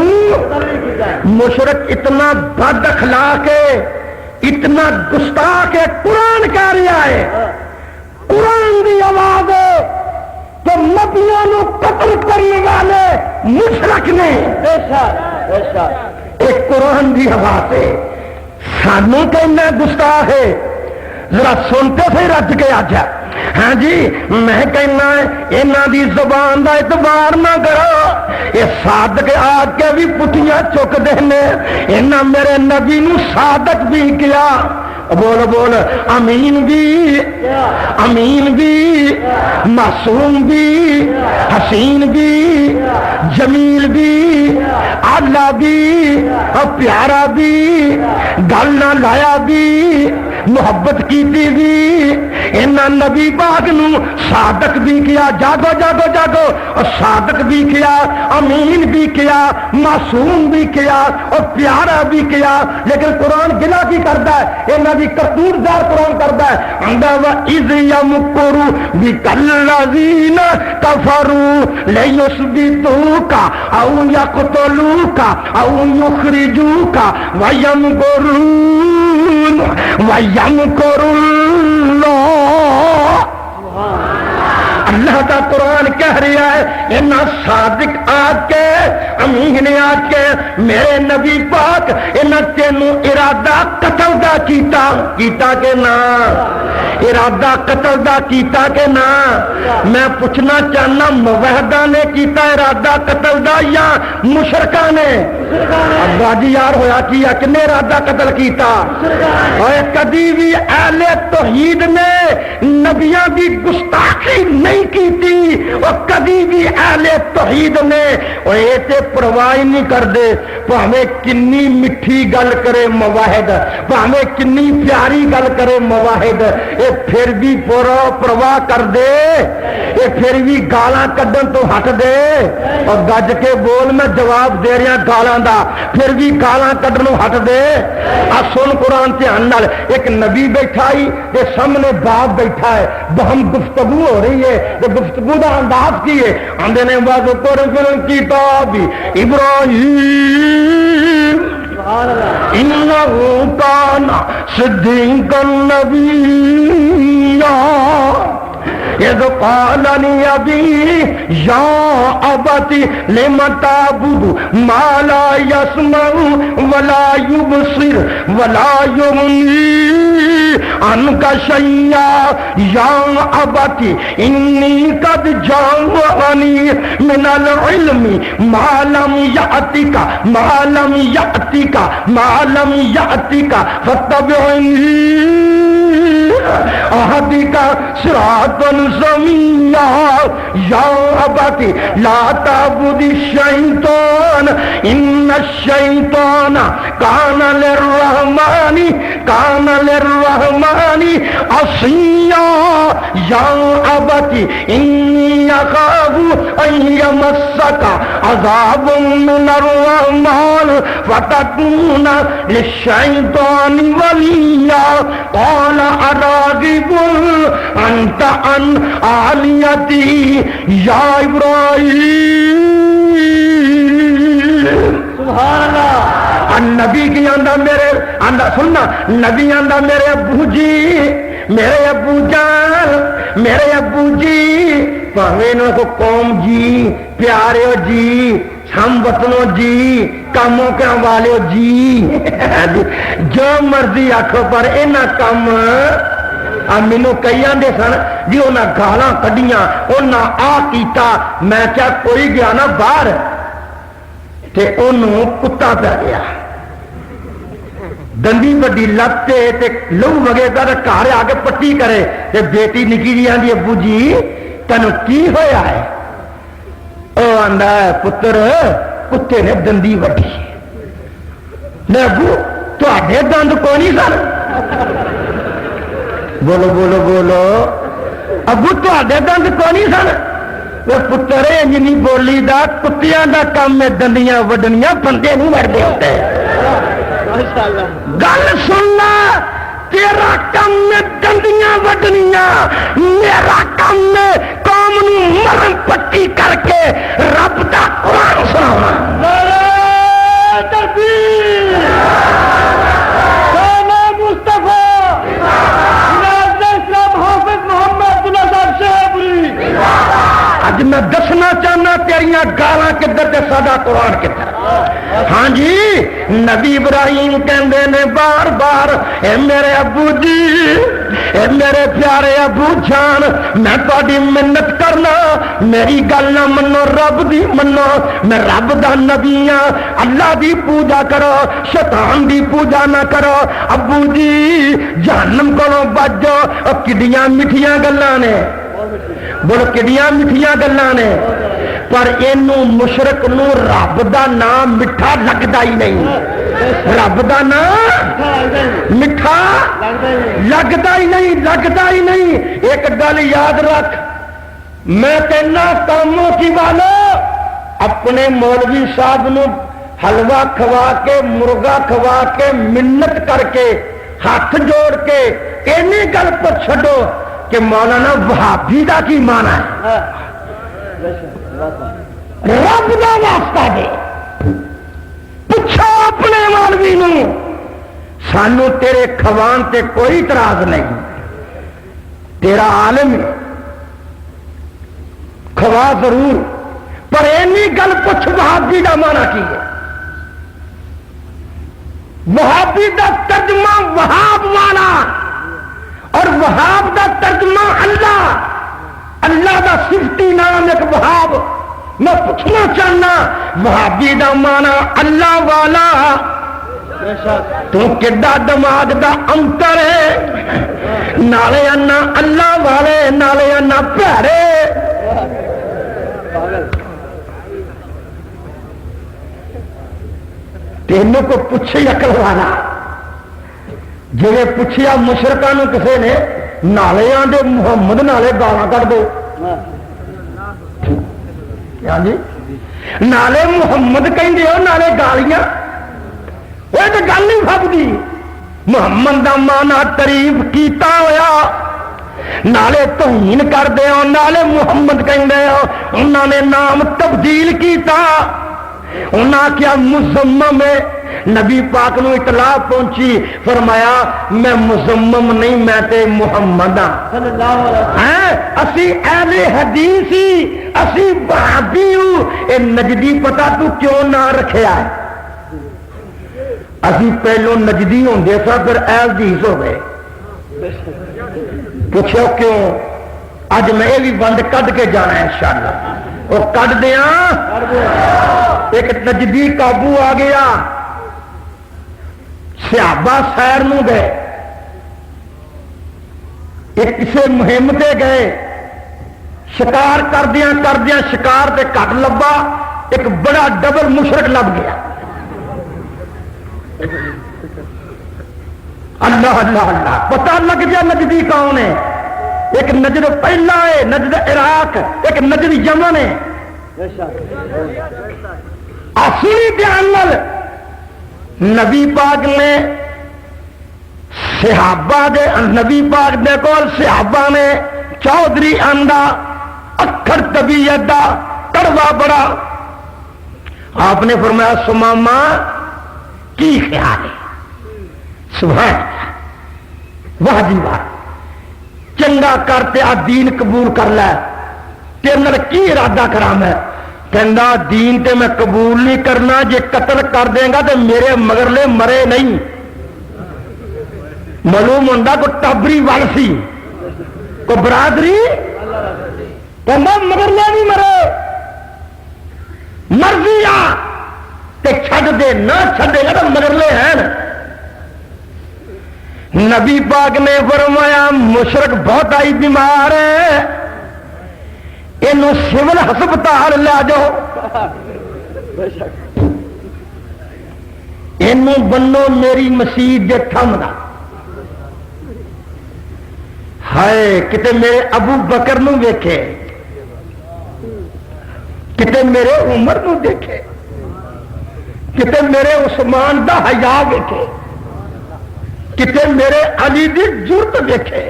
مشرک اتنا بد اخلاق ہے، اتنا گستاخ ہے، قرآن کہہ رہا ہے، قرآن دی آواز ہے کہ نبیوں نو قتل کرنے والے مشرک نے۔ ایک قرآن دی آواز ہے، سانوں کہنا گستاخ ہے، ذرا سنتے سے رج کے آ جا۔ ہاں جی میں کہنا انہاں دی زبان دا اعتبار نہ کرو، یہ صادق آ کے بھی پٹھیاں چک دینے، انہاں میرے نبی نو صادق بھی کیا۔ بول بول امین بھی، امین بھی، معصوم بھی، حسین بھی، جمیل بھی، آلہ بھی، پیارا بھی، گل نہ لایا بھی، محبت کی بھی، انہاں نبی پاک نو صادق بھی کیا، جاگو جاگو جاگو، اور صادق بھی کیا، امین بھی کیا، معصوم بھی کیا اور پیارا بھی کیا۔ لیکن قرآن گلا کی کرتا ہے، انہاں دی کرتوت دار قرآن کرتا ہے اندا وَإِذْ يَمْكُرُ بِكَ الَّذِينَ كَفَرُوا لِيُثْبِتُوكَ أَوْ يَقْتُلُوكَ أَوْ يُخْرِجُوكَ وَيَمْكُرُ اللَّهُ۔ اللہ کا قرآن کہہ رہا ہے انہاں صادق آ کے امین نے آج کے میرے نبی پاک انہاں تینوں ارادہ قتل دا کیتا کہ نہ ارادہ قتل دا کیتا کہ نہ میں پوچھنا چاہنا موحدہ نے کیتا ارادہ قتل دا یا مشرکاں نے ابا جی یار ہویا کیا کنے ارادہ قتل کیتا اور کدی بھی اہل توحید نے نبیاں دی گستاخی نہیں کیتی اور کدی بھی اہل توحید نے اور یہ تے پرواہ نہیں کر دے پاویں کنی مٹھی گل کرے مواحد پاویں کنی پیاری گل کرے مواحد یہ پھر بھی پرواہ کر دے یہ پھر بھی گالاں کڈن تو ہٹ دے اور گج کے بول میں جواب دے رہا گالاں دا پھر بھی گالاں کڈنوں ہٹ دے آ سن قرآن دھیان نال ایک نبی بیٹھا ہی تے سامنے باپ بیٹھا ہے بہم گفتگو ہو رہی ہے تے گفتگو دا انداز کی ہے آندے نے وَذْكُرْ فِي الْكِتَابِ إِبْرَاهِيمَ إِنَّهُ كَانَ صِدِّيقًا نَبِيًّا إِذْ قَالَ لِأَبِيهِ يَا أَبَتِ لِمَ تَعْبُدُ مَا لَا يَسْمَعُ وَلَا يُبْصِرُ وَلَا يُغْنِي عَنْكَ شَيْئًا يَا أَبَتِ إِنِّي قَدْ جَاءَنِي مِنَ الْعِلْمِ مَا لَمْ يَأْتِكَ فَاتَّبِعْنِي أهدك صراطا سويا يا أبت لا تعبد الشيطان إن الشيطان كان للرحمن عصيا يا أبت إني أخاف أن يمسك عذاب من الرحمن فتكون للشيطان وليا قال راغب انت عن آلیتی یا ابراہیم سبحان اللہ نبی کی آندہ میرے آندہ سننا نبی آندہ میرے ابو جی میرے ابو جان میرے ابو جی پہوینوں کو قوم جی پیارے جی ہم وطنوں جی کاموں کے والے جی جو مرضی آنکھوں پر اینا کام مینو کئی آدھے سن جی انہیں گالاں کڈیاں انہیں آ کیتا میں کیا کوئی گیا نا باہر تے انہوں کتا پہ گیا دندی بڑی لتے تے لو وگے گا گھر آ کے پٹی کرے تے بیٹی نکی جی آدھی ابو جی تینوں کی ہویا ہے او آندا ہے پتر کتے نے دندی وڈی نے ابو تواڈے دند کوئی نہیں سن بولو بولو بولو ابو تواڈے دند کوئی نہیں سن پتر انج نہیں بولی دا کتیاں دا کام میں دندیاں وڈنیاں بندے نہیں وڑدے ہوتے گل سننا تیرا کام میں دندیاں وڈنیاں میرا کام میں قوم نو مرم پٹی کر کے رب دا قرآن سنانا نعرہ تکبیر سلام مصطفیٰ حافظ محمد عبداللہ صاحب شہبری اج میں دسنا چاہنا تیریاں گالاں کدھر تے ساڈا قرآن کدھر ہاں جی نبی ابراہیم کہندے نے بار بار اے میرے ابو جی اے میرے پیارے ابو جان میں تہاڈی منت کرنا میری گل نہ منو رب دی منو میں رب دا نبی ہاں اللہ دی پوجا کرو شیطان دی پوجا نہ کرو ابو جی جہنم کولوں بچ جاؤ کڈیاں میٹھیاں گلاں نے بول کڈیاں میٹھیاں گلاں نے پر اینوں مشرک نو رب دا نام میٹھا لگدا ہی نہیں رب دا نام میٹھا لگدا ہی نہیں ایک گل یاد رکھ میں کہنا کاموں کی والو اپنے مولوی صاحب نو حلوہ کھوا کے مرغا کھوا کے منت کر کے ہاتھ جوڑ کے اینی گل پر چھڈو کہ مولانا وہابی دا کی مانا ہے رب دا واسطہ دے پوچھو اپنے مولوی نو سانو تیرے کھوان تے کوئی اعتراض نہیں تیرا عالم کھوا ضرور پر اینی گل پوچھ وہابی کا مانا کی ہے؟ وہابی کا ترجمہ وہاب والا اور وہاب کا ترجمہ اللہ، اللہ کا صفتی نام ایک وہاب۔ میں پوچھنا چاہنا وہابی کا مانا اللہ والا، تو کڈا دماغ دا انتر ہے، نالے انا اللہ والے نالے انا پیارے۔ تینوں کو پوچھے عقل والا، جی پوچھیا مشرکاں کسی نے نالے آدھے محمد نالے گالاں کر دو، کیا جی نالے محمد کہیں ہو نالے گالیاں، وہ تو گل نہیں فبدی۔ محمد دا مانا تعریف کیتا ہویا، نالے توہین کر دے ہو نالے محمد کہیں ہو، انہوں نے نام تبدیل کیتا، انہاں کیا مزمم ہے۔ نبی پاک نو اطلاع پہنچی، فرمایا میں مزمم نہیں میں تے محمد ہاں، اسی اہل حدیث ہی، اسی وہابی ہوں۔ اے نجدی پتہ تو کیوں نہ رکھیا ہے؟ اسی پہلو نجدی ہوندے سا پھر اہل حدیث ہو گئے۔ پوچھو کیوں؟ اج میں یہ بھی بند کڈ کے جانا ہے انشاءاللہ، وہ کڈ دیا۔ ایک نجدی قابو آ گیا، صحابہ سیر نو گئے، ایک کسی مہم تے گئے، شکار کردیاں شکار تے کٹ لبا، ایک بڑا ڈبل مشرک لب گیا۔ اللہ اللہ اللہ، پتہ لگ گیا نجدی کون ہے۔ ایک نجد پہلا ہے نجد عراق، ایک نجد یمن ہے۔ اصلی بیان نال نبی پاک نے صحابہ دے، نبی پاک دے کول صحابہ نے چودھری آندا اکھر طبیعت دا کڑوا بڑا، آپ نے فرمایا سماما کی خیال ہے؟ سبحان اللہ، واہ جی واہ، چنگا کرتے آ دین قبول کر لے، تیرے نال کی ارادہ کرا میں؟ کہندا دین تے میں قبول نہیں کرنا، جے قتل کر دیں گا تو میرے مگرلے مرے نہیں۔ معلوم ہوندا کو ٹبری ول سی، کو برادری، کہندا مگرلے نہیں مرے، مرضی آ تے چھڈ دے، نہ چھڈے گا تو مگرلے ہیں۔ نبی پاک نے فرمایا مشرک بہت آئی بیمار ہے، یہ سول ہسپتال لے جاؤ، یہ بنو میری مسیت دے تھم دا۔ ہائے کتے میرے ابو بکر نو ویکھے، کتے میرے عمر نو دیکھے، کتے میرے عثمان دا حیا ویکھے، کتے میرے علی دی جرت ویکھے،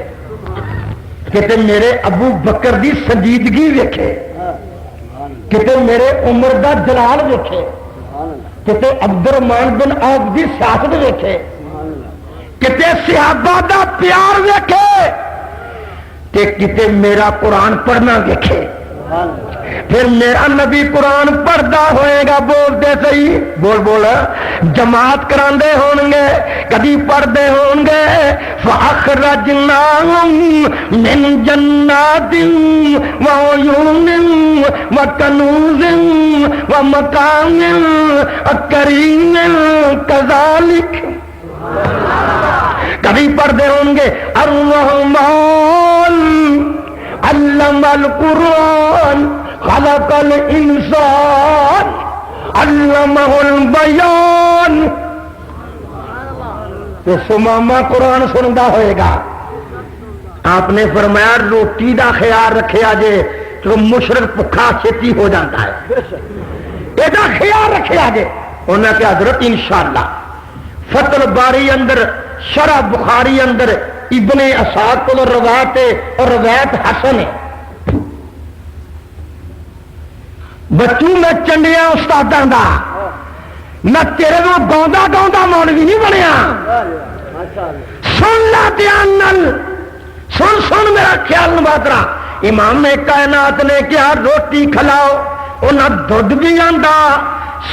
کتے میرے ابو بکر دی سنجیدگی ویکھے، کتے میرے عمر دا جلال ویکھے، کتے عبد الرحمان بن عوف دی سیاست ویکھے، کتے صحابہ دا پیار ویکھے، تے کتے میرا قرآن پڑھنا ویکھے۔ پھر میرا نبی قرآن پڑھتا ہوئے گا، بولتے صحیح، بول بول، جماعت کراندے ہون گے، کدی پڑھتے ہون گے، فَأَخْرَجْنَاهُمْ مِنْ جَنَّاتٍ وَعُيُونٍ وَكَنُوزٍ وَمَقَامٍ كَرِيمٍ كَذَلِكَ۔ کبھی پڑھتے ہوں گے الرحمن علم القرآن خلق الانسان علمہ البیان۔ تو سماما قرآن سنتا ہوئے گا، آپ نے فرمایا روٹی دا خیال رکھیا جے تو مشرک بھکھا چھتی ہو جاتا ہے، یہ خیال رکھیا جے۔ انہوں نے کہا حضرت انشاءاللہ فتح الباری اندر شرح بخاری اندر ابن اسحاق کو روایت اور روایت حسن ہے۔ بچوں میں چنڈیا استاداں دا، میں تیرے کو گاؤں گاؤں مولوی نہیں بنیا۔ سن لا دھیان نال، سن سن میرا خیال نباترا۔ امام کائنات نے کیا روٹی کھلاؤ انہاں دودھ بھی آندا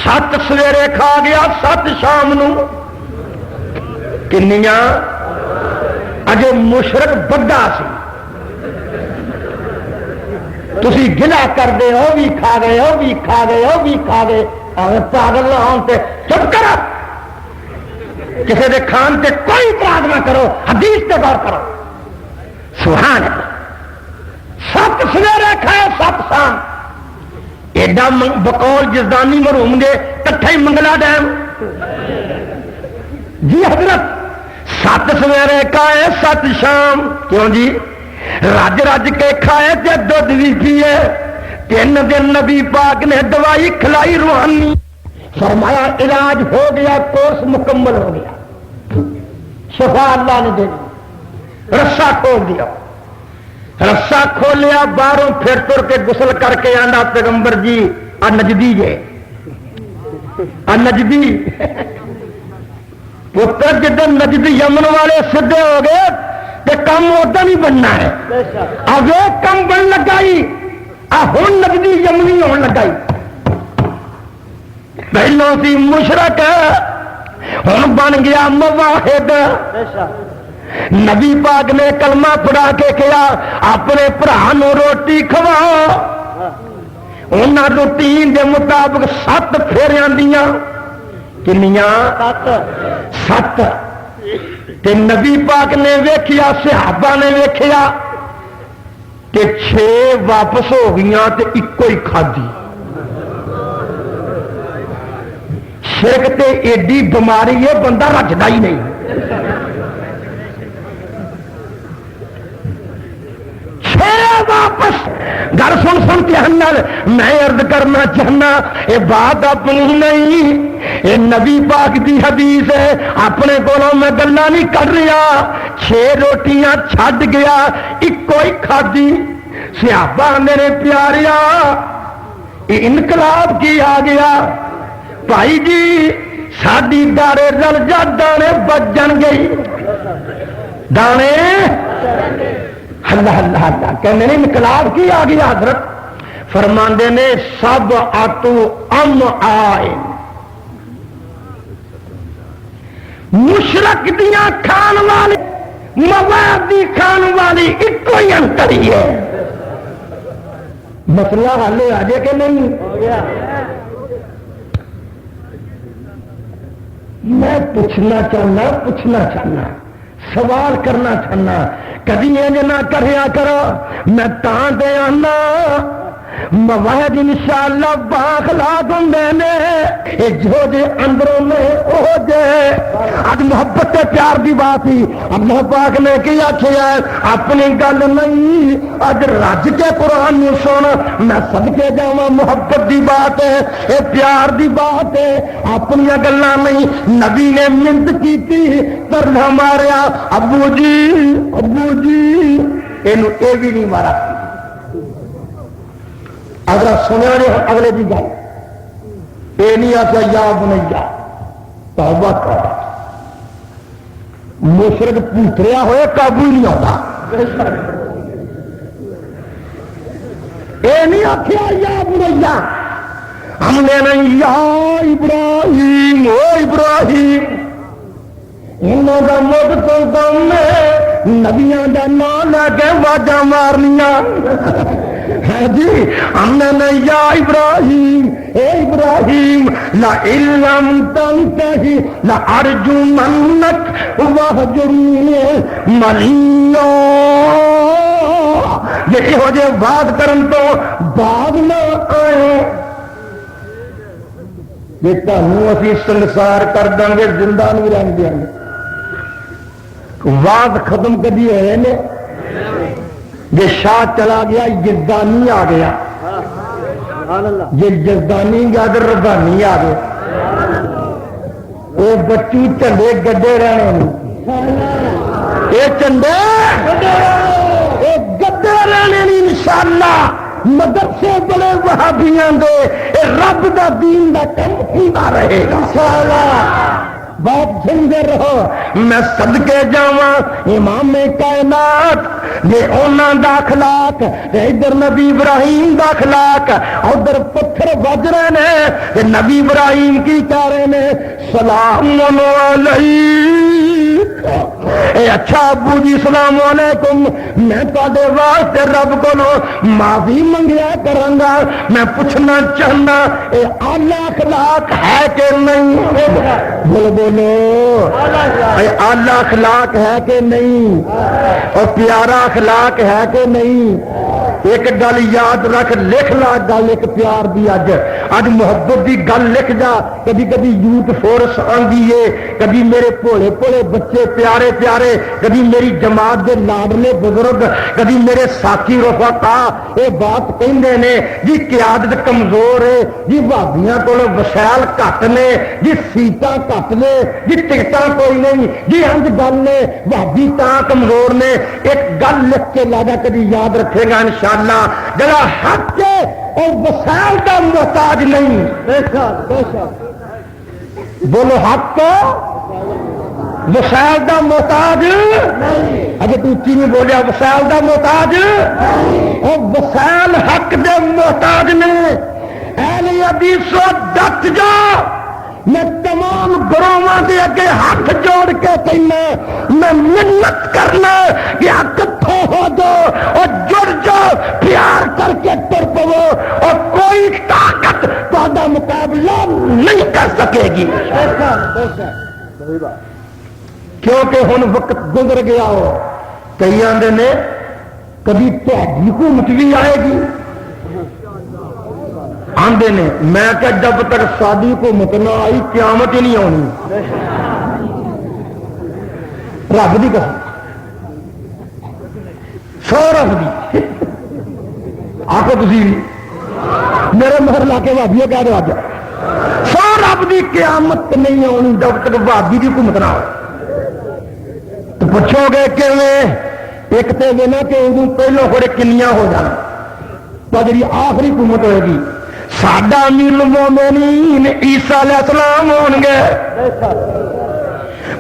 7 سویرے کھا گیا 7 شام نو کنیاں اجے مشرک بڑا سی تسی گلا کر دے وہ بھی کھا گئے وہ بھی کھا گئے وہ بھی کھا گئے پاگل نہ ہون تے چپ کرو کسی دے کھان تے کوئی اعتراض نہ کرو حدیث تے غور کرو سبحان اللہ 7 سویرے کھائے 7 شام ایڈا بقول جزدانی مرحوم گے کٹھا ہی منگلا ڈیم جی حضرت 7 سویرے کھائے 7 شام کیوں جی رج رج کے کھائے تے دودھ بھی پیے 3 دن نبی پاک نے دوائی کھلائی روحانی فرمایا علاج ہو گیا کورس مکمل ہو گیا شفا اللہ نے دے دی رسا کھول دیا رسا کھولیا باہروں پھر تر کے غسل کر کے آندا پیغمبر جی نجدی جے نجدی پتر جدن نجدی یمن والے سدھے ہو گئے تو کم ادھر نہیں بننا ہے اب ایک کم بن لگائی ہوں نجدی یمنی ہون لگائی پہلو سی مشرک ہوں بن گیا مواحد نبی پاک نے کلمہ پڑھا کے کیا اپنے برا نو روٹی کھواؤ انہاں روٹین دے مطابق 7 پھیریاں دیاں کنیاں 7 تے نبی پاک نے ویکھیا صحابہ نے ویکھیا کہ 6 واپس ہو گئیاں تے اکو ہی کھادی شرک تے ایڈی بیماری ہے بندہ رجدا ہی نہیں واپس گھر سن سن کے میں عرض کرنا چاہنا یہ بات اپنی نہیں یہ نبی پاک دی حدیث ہے اپنے کو میں گلا نہیں کر رہا 6 روٹیاں چھڈ گیا ایکو ہی کھادی صحابہ میرے پیاریا انقلاب کی آ گیا بھائی جی ساڈی دارے رل جا دانے بجن گئی دانے اللہ اللہ اللہ کہنے نہیں انقلاب کی آ گیا حضرت فرماندے نے سب آتو ام آئے مشرک دیاں کھان والی مواد دی کھان والی ایک ہی انتر ہی ہے مسئلہ حل آ جائے کہ نہیں میں پوچھنا چاہنا سوال کرنا چاہنا کدی انج نہ کریا کرو میں تاں دے آنا مواہد انشاءاللہ باخلاق ہوندے نے اے جو دے اندروں میں او جے اج محبت پیار دی بات ہی اللہ پاک نے کی آکھیا اپنی گل نہیں اج رج کے قرآن نو سن میں صدقے جاواں محبت دی بات ہے اے پیار دی بات ہے اپنی گلاں نہیں نبی نے منت کیتی ترنا ماریا ابو جی اینو اے بھی نہیں مارا اگر سنیا نے اگلے دی گل یہ نہیں آتا یا بنیا توبہ کر مشرک پوتریا ہوئے قابو نہیں آتا یہ نہیں آخیا یا بنیا ہم نے نہیں یا ابراہیم او ابراہیم انہوں کا مد تو کم نبیاں کا نام لے کے واجا مارنیا ہے جی ہم نے یا ابراہیم اے ابراہیم لا علم تنتہی لا ارجمنک وہجرنی ملیہ یہ ہو جائے بات کرن تو بعد نہ آئے یہ تمہیں اسی سنسار کر دیں گے زندہ نہیں رہن دیں گے وعد ختم کر دیے ہے نے یہ شاہ چلا گیا یزدانی آ گیا یہ یزدانی گیا تو ربانی آ گیا وہ بچی چنڈے گڈے رہنے یہ چنڈے گڈے رہنے انشاءاللہ مدرسے بڑے وہابیاں دے رب دا دین دا کم ہوندا رہے گا بہت جھنجے رہو میں صدقے جاواں امام کائنات یہ اونا دا اخلاق ادھر نبی ابراہیم دا اخلاق ادھر پتھر بج رہے نے تے نبی ابراہیم کی کہہ رہے نے سلام علیک اے اچھا ابو جی سلام علیکم میں تواڈے واسطے رب کولوں معافی منگیا کرانگا میں پوچھنا چاہنا اے اعلی اخلاق ہے کہ نہیں بولو بولو اے اعلی اخلاق ہے کہ نہیں اور پیارا اخلاق ہے کہ نہیں ایک گل یاد رکھ لکھ لا گل ایک پیار دی اج محبت دی گل لکھ جا کبھی کبھی یوتھ فورس آندی ہے کبھی میرے بھولے بھولے بچے پیارے پیارے کبھی میری جماعت دے لاڈلے بزرگ کبھی میرے ساتھی رفقا یہ بات کہندے نے جی قیادت کمزور ہے جی بھابیاں کول وسائل گھٹ نے جی سیٹاں گھٹ نے جی ٹکٹاں کوئی نہیں جی انج گل نے بھابی تاں کمزور نے ایک گل لکھ کے لا جا کبھی یاد رکھے گا انشاءاللہ جڑا حق ہے اور وسائل کا محتاج نہیں بولو حق وسائل کا محتاج اگر تو اچھی نہیں بولیا وسائل کا محتاج اور وسائل حق دے محتاج نے اہل حدیث ڈٹ جا میں تمام گروہاں دے اگے ہاتھ جوڑ کے کہنا میں منت کرنا کہ اکٹھے ہو جاؤ اور جڑ جاؤ پیار کر کے تر پو اور کوئی طاقت تہاڈا مقابلہ نہیں کر سکے گی کیونکہ ہن وقت گزر گیا ہو کئی آندے نے کبھی تہاڈی حکومت بھی آئے گی آندے نے میں کہ جب تک ساری حکومت نہ آئی قیامت ہی نہیں آنی رب دی قسم سو رب دی آخو تھی میرے مہر لا کے بھابی کہہ دو اج سو رب دی قیامت نہیں آنی جب تک بھابی دی حکومت نہ آئے تو پوچھو گے کہ ایک تو نا کہ ادو پہلو تھوڑے کنیاں ہو جانا تو جی آخری حکومت ہوئے گی ساڈا امیر المومنین عیسیٰ علیہ السلام ہون گے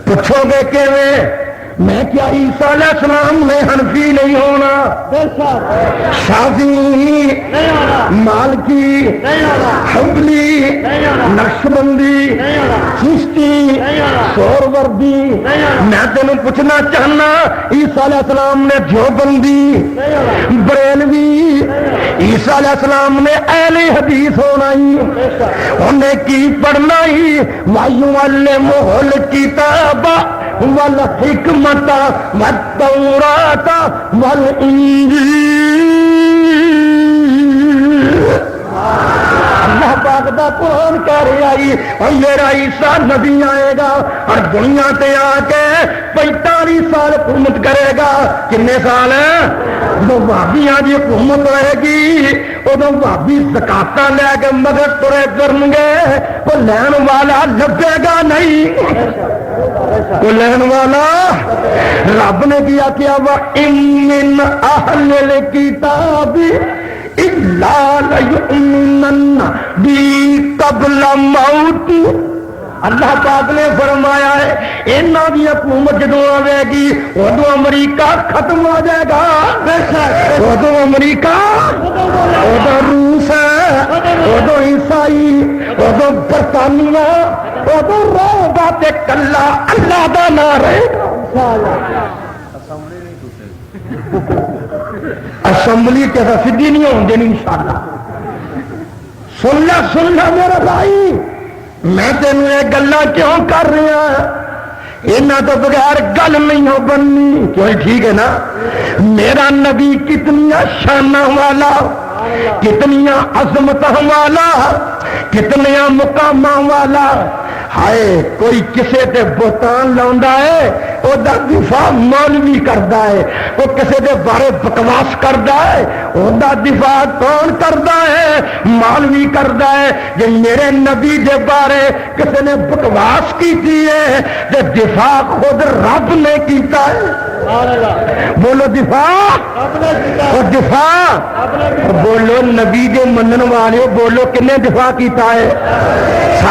پوچھو گے کہ میں کیا عیسیٰ علیہ السلام نے حنفی نہیں ہونا شافعی مالکی حنبلی نقشبندی چشتی سہروردی میں تینوں پوچھنا چاہنا عیسیٰ علیہ السلام نے دیوبندی بریلوی عیسیٰ علیہ السلام نے اہل حدیث ہونا ہی انہیں کی پڑھنا ہی وَيُعَلِّمُهُ الْكِتَابَ وَالْحِكْمَةَ وَالتَّوْرَاةَ وَالْإِنْجِيلَ اللہ پاک دا قرآن کہہ رہا ہے اور میرا عیسیٰ نبی آئے گا اور دنیا تے آ کے 45 سال حکومت کرے گا کنے سال جب بھابیاں دی حکومت رہے گی ادو بھابی زکاتاں لے کے مگر ترے کرن گے وہ لین والا لبے گا نہیں وہ لین والا رب نے کیا کیا وَإِن مِّنْ أَهْلِ الْكِتَابِ إِلَّا لَيُؤْمِنَنَّ بِي قَبْلَ مَوْتِهِ اللہ پاک نے فرمایا ہے انہاں دی حکومت جدوں آئے گی ادو امریکہ ختم ہو جائے گا ادو امریکہ ادو روس ادو عیسائی ادو برطانیہ ادو رہے گا تے کلا اللہ دا نہ رہے اسمبلی تے سیدھی نہیں ہون دینی انشاءاللہ سن لا میرا بھائی میں تینوں یہ گلا کیوں کر رہا یہاں تو بغیر گل نہیں ہو بننی کیوں ٹھیک ہے نا میرا نبی کتنی شانہ والا کتنی عظمت والا کتنے مقام والا ہائے کوئی کسے تے بہتان لاؤندا ہے او دا دفاع مولوی کردا ہے وہ کسے دے بارے بکواس کردا ہے او دا دفاع کون کردا ہے مولوی کردا ہے جے میرے نبی دے بارے کسے نے بکواس کیتی ہے تے دفاع خود رب نے کیتا ہے بولو دفاع اور دفاع بولو نبی دے منن والے بولو کنے دفاع کیتا ہے